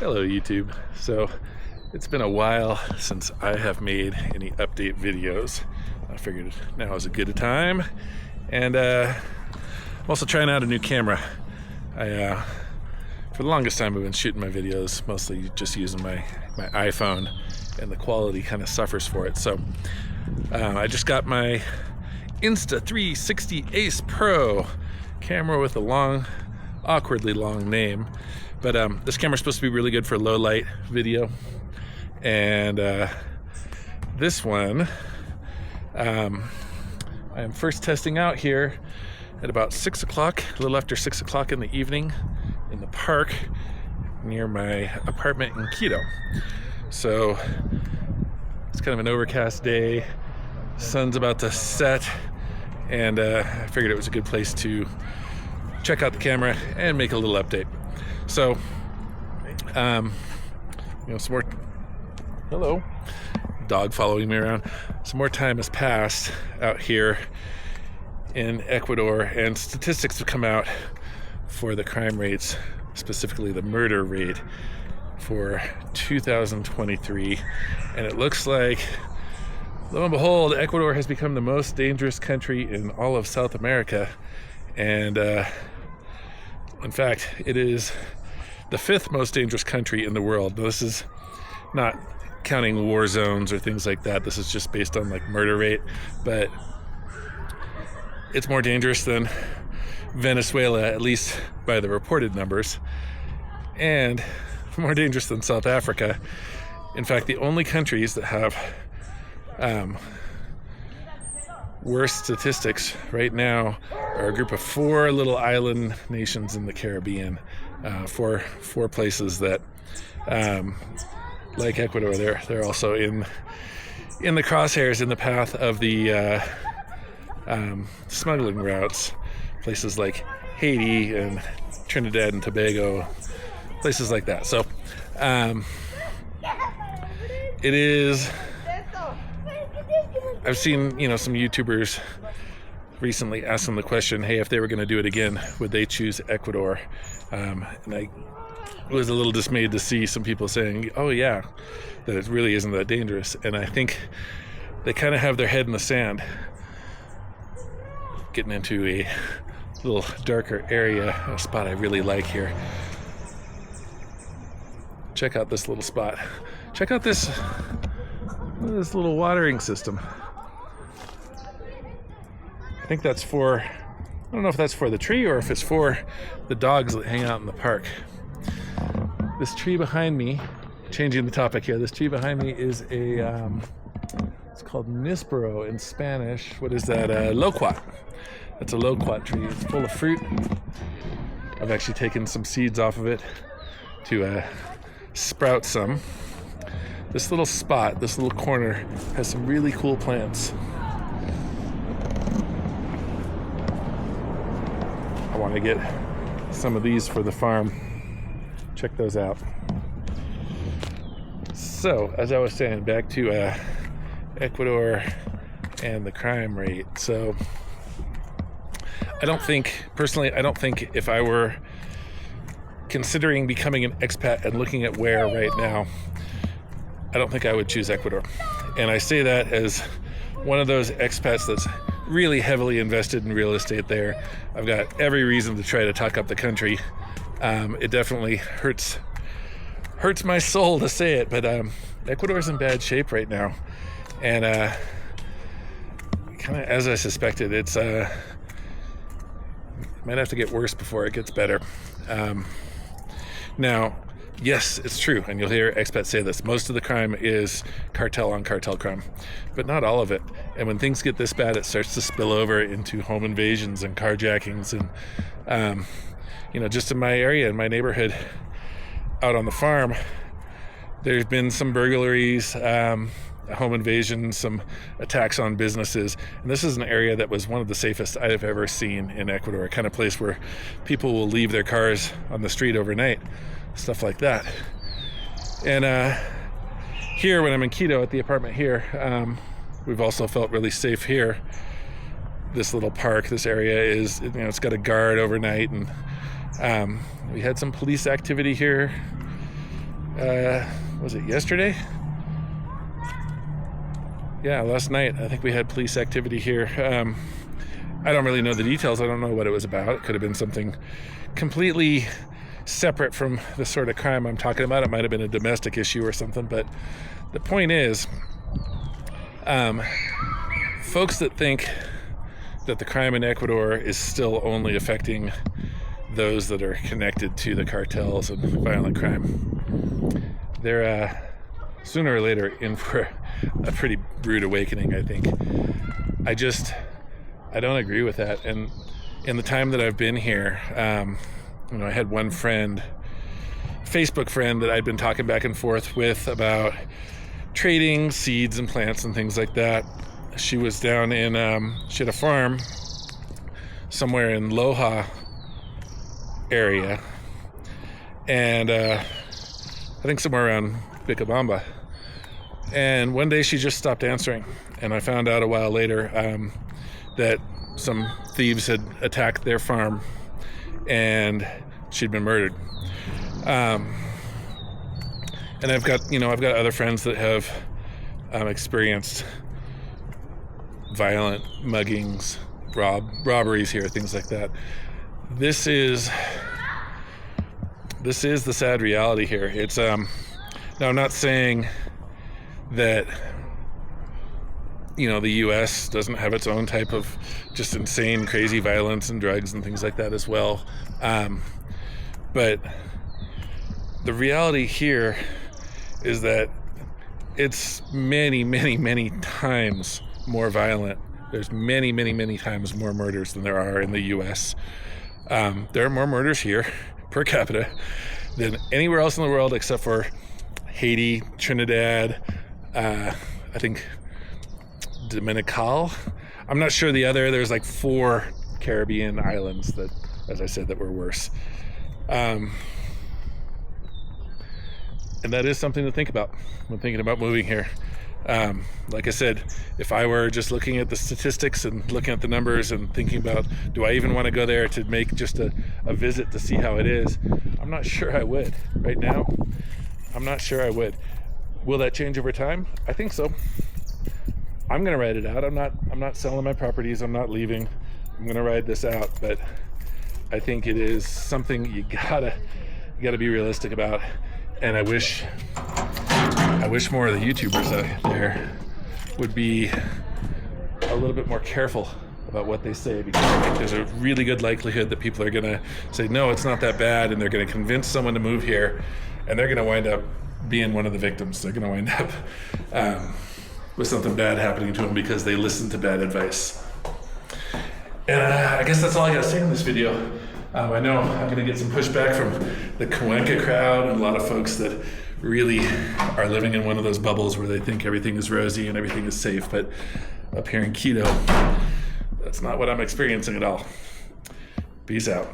Hello YouTube. So it's been a while since I have made any update videos. I figured now is a good time, and I'm also trying out a new camera. For the longest time I've been shooting my videos mostly just using my iPhone, and the quality kind of suffers for it. So I just got my Insta360 Ace Pro camera with a awkwardly long name. But this camera's supposed to be really good for low light video. And this one, I am first testing out here at about 6 o'clock, a little after 6 o'clock in the evening, in the park near my apartment in Quito. So it's kind of an overcast day, sun's about to set, and I figured it was a good place to check out the camera and make a little update. So, some more, hello, dog following me around. Some more time has passed out here in Ecuador, and statistics have come out for the crime rates, specifically the murder rate for 2023. And it looks like, lo and behold, Ecuador has become the most dangerous country in all of South America. And in fact, it is the 5th most dangerous country in the world. This is not counting war zones or things like that. This is just based on like murder rate, but it's more dangerous than Venezuela, at least by the reported numbers, and more dangerous than South Africa. In fact, the only countries that have worse statistics right now are a group of 4 little island nations in the Caribbean. Four places that, like Ecuador, they're also in the crosshairs, in the path of the smuggling routes. Places like Haiti and Trinidad and Tobago, places like that. So it is. I've seen, some YouTubers recently asking the question, hey, if they were going to do it again, would they choose Ecuador? And I was a little dismayed to see some people saying, oh yeah, that it really isn't that dangerous. And I think they kind of have their head in the sand, getting into a little darker area, a spot I really like here. Check out this little spot. Check out this little watering system. I think that's for, I don't know if that's for the tree or if it's for the dogs that hang out in the park. This tree behind me, changing the topic here, this tree behind me is it's called Nispero in Spanish. What is that? Loquat. That's a loquat tree. It's full of fruit. I've actually taken some seeds off of it to sprout some. This little spot, this little corner, has some really cool plants. I want to get some of these for the farm. Check those out. So, as I was saying, back to Ecuador and the crime rate. So, I don't think if I were considering becoming an expat and looking at where right now, I don't think I would choose Ecuador. And I say that as one of those expats that's really heavily invested in real estate there. I've got every reason to try to talk up the country. It definitely hurts my soul to say it, but Ecuador's in bad shape right now. And kind of as I suspected, it's might have to get worse before it gets better. Now, yes, it's true, and you'll hear expats say this. Most of the crime is cartel on cartel crime, but not all of it. And when things get this bad, it starts to spill over into home invasions and carjackings. And, just in my area, in my neighborhood, out on the farm, there's been some burglaries, home invasions, some attacks on businesses. And this is an area that was one of the safest I've ever seen in Ecuador, a kind of place where people will leave their cars on the street overnight, stuff like that. And here, when I'm in Quito at the apartment here, we've also felt really safe here. This little park, this area is, it's got a guard overnight, and we had some police activity here was it yesterday? Yeah, last night. I think we had police activity here. I don't really know the details. I don't know what it was about. It could have been something completely separate from the sort of crime I'm talking about. It might have been a domestic issue or something. But the point is, folks that think that the crime in Ecuador is still only affecting those that are connected to the cartels and violent crime, they're sooner or later in for a pretty rude awakening, I think. I don't agree with that. And in the time that I've been here, I had one Facebook friend that I'd been talking back and forth with about trading seeds and plants and things like that. She was down in, she had a farm somewhere in Loja area, and I think somewhere around Vicabamba. And one day she just stopped answering, and I found out a while later that some thieves had attacked their farm and she'd been murdered. And I've got other friends that have experienced violent muggings, robberies here, things like that. This is the sad reality here. It's now, I'm not saying that the US doesn't have its own type of just insane, crazy violence and drugs and things like that as well. But the reality here is that it's many, many, many times more violent. There's many, many, many times more murders than there are in the US. There are more murders here per capita than anywhere else in the world except for Haiti, Trinidad, I think Dominical. I'm not sure the other. There's like 4 Caribbean islands that, as I said, that were worse. And that is something to think about when thinking about moving here. Like I said, if I were just looking at the statistics and looking at the numbers and thinking about, do I even want to go there to make just a visit to see how it is? I'm not sure I would. Right now, I'm not sure I would. Will that change over time? I think so. I'm gonna ride it out. I'm not selling my properties. I'm not leaving. I'm gonna ride this out. But I think it is something you gotta be realistic about. And I wish more of the YouTubers out there would be a little bit more careful about what they say, because I think there's a really good likelihood that people are gonna say, no, it's not that bad, and they're gonna convince someone to move here, and they're gonna wind up being one of the victims. They're gonna wind up with something bad happening to them because they listened to bad advice. And I guess that's all I gotta say in this video. I know I'm gonna get some pushback from the Cuenca crowd and a lot of folks that really are living in one of those bubbles where they think everything is rosy and everything is safe, but up here in Quito, that's not what I'm experiencing at all. Peace out.